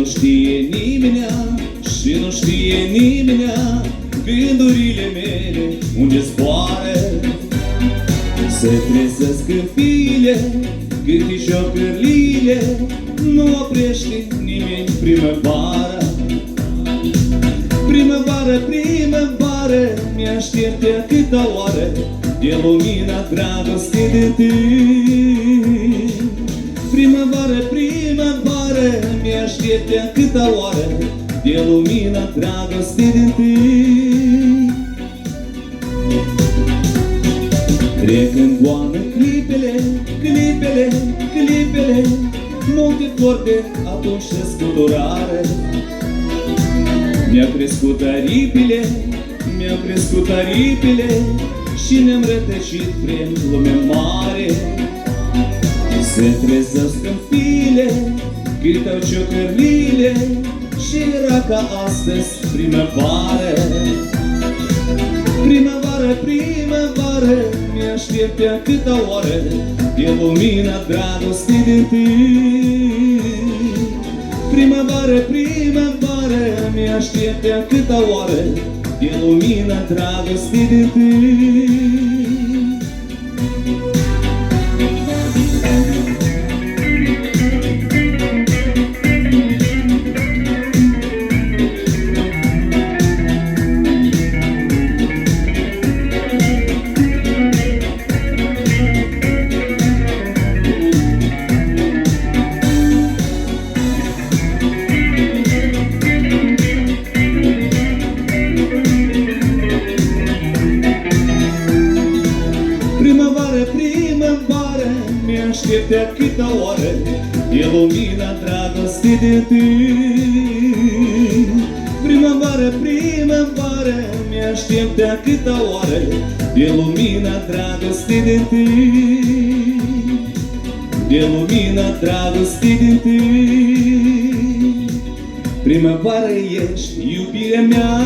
știe nimenea și nu știe nimenea gândurile mele unde zboară. Se trezesc câmpiile, cârtișocările, nu oprește nimeni primăvara. Primăvară, primăvară, mi-aștepte câta oară de lumina dragostei de tine. Primăvară, primăvară, mi-aștepte câta oară de lumina dragostei de tine. Trec în goană clipele, clipele, clipele, multe vorbe atunci se scuturare. Mi-au crescut aripile, mi-au crescut aripile și ne-am rătăcit prin lume mare. Se trezesc în file, cântau ciocărlile și era ca astăzi primăvară. Primăvară, primăvară, mi-așteptea câta oară de lumina dragostei de tine. Primăvară, primăvară, mi-așteptea câta oară de lumina dragostei de tine. Mi-așteptea câta oară de lumina dragostei de tine. Primăvară, primăvară, mi-așteptea câta oară de lumina dragostei de tine. De lumina dragostei de tine. Primăvară ești iubirea mea.